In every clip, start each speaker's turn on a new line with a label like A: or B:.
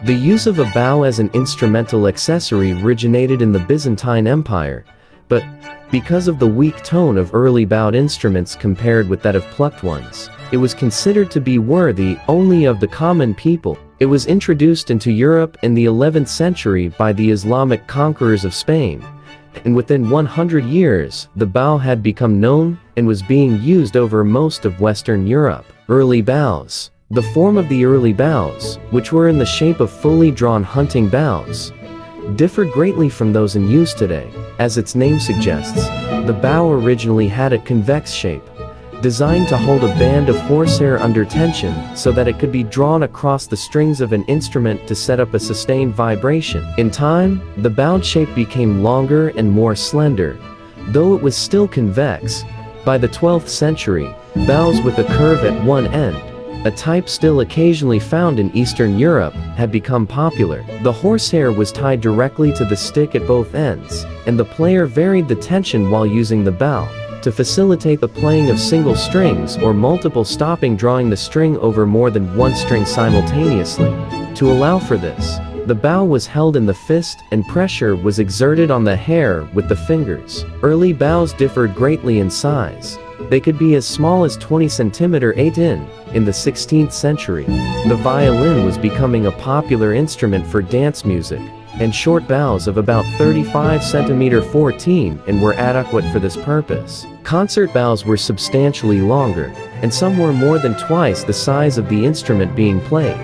A: The use of a bow as an instrumental accessory originated in the Byzantine Empire, but because of the weak tone of early bowed instruments compared with that of plucked ones, it was considered to be worthy only of the common people. It was introduced into Europe in the 11th century by the Islamic conquerors of Spain, and within 100 years, the bow had become known and was being used over most of Western Europe. Early bows. The form of the early bows, which were in the shape of fully drawn hunting bows, differed greatly from those in use today. As its name suggests, the bow originally had a convex shape, designed to hold a band of horsehair under tension so that it could be drawn across the strings of an instrument to set up a sustained vibration. In time, the bowed shape became longer and more slender, though it was still convex. By the 12th century, bows with a curve at one end, a type still occasionally found in Eastern Europe, had become popular. The horsehair was tied directly to the stick at both ends, and the player varied the tension while using the bow to facilitate the playing of single strings or multiple stopping, drawing the string over more than one string simultaneously. To allow for this, the bow was held in the fist and pressure was exerted on the hair with the fingers. Early bows differed greatly in size. They could be as small as 20 cm 8 in. In the 16th century, the violin was becoming a popular instrument for dance music, and short bows of about 35 cm 14 in were adequate for this purpose. Concert bows were substantially longer, and some were more than twice the size of the instrument being played.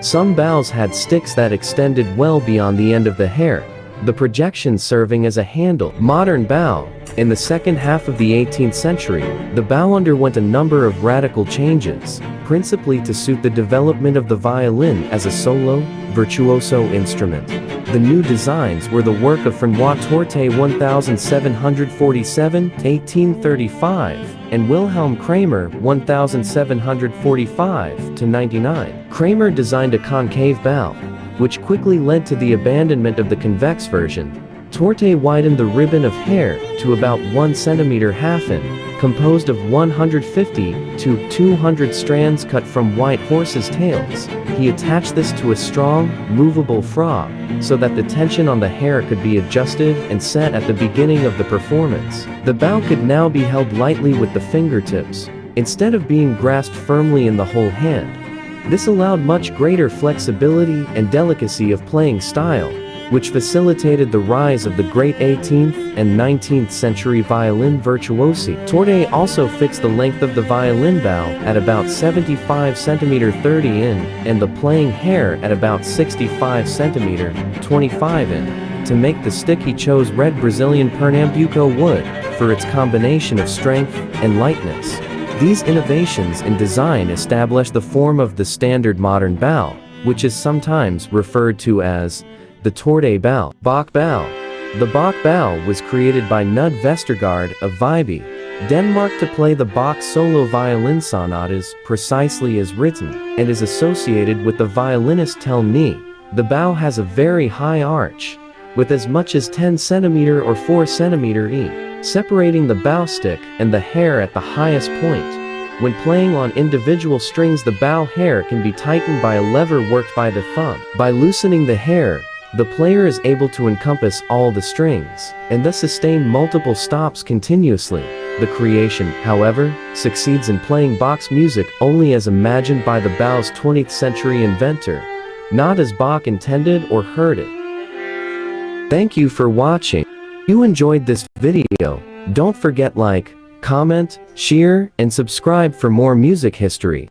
A: Some bows had sticks that extended well beyond the end of the hair, the projection serving as a handle. Modern bow. In the second half of the 18th century, the bow underwent a number of radical changes, principally to suit the development of the violin as a solo, virtuoso instrument. The new designs were the work of François Torte 1747-1835 and Wilhelm Kramer 1745-99. Kramer designed a concave bow, which quickly led to the abandonment of the convex version. Torte widened the ribbon of hair to about 1 cm half in, composed of 150 to 200 strands cut from white horses' tails. He attached this to a strong, movable frog, so that the tension on the hair could be adjusted and set at the beginning of the performance. The bow could now be held lightly with the fingertips, instead of being grasped firmly in the whole hand. This allowed much greater flexibility and delicacy of playing style, which facilitated the rise of the great 18th and 19th century violin virtuosi. Torte also fixed the length of the violin bow at about 75 cm 30 in, and the playing hair at about 65 cm 25 in. To make the stick, he chose red Brazilian Pernambuco wood for its combination of strength and lightness. These innovations in design established the form of the standard modern bow, which is sometimes referred to as the Torte bow. Bach bow. The Bach bow was created by Knud Vestergaard of Viby, Denmark, to play the Bach solo violin sonatas precisely as written, and is associated with the violinist Tel knee. The bow has a very high arch, with as much as 10 cm or 4 cm e, separating the bow stick and the hair at the highest point. When playing on individual strings, the bow hair can be tightened by a lever worked by the thumb. By loosening the hair, the player is able to encompass all the strings, and thus sustain multiple stops continuously. The creation, however, succeeds in playing Bach's music only as imagined by the bow's 20th century inventor, not as Bach intended or heard it. Thank you for watching. If you enjoyed this video, don't forget like, comment, share, and subscribe for more music history.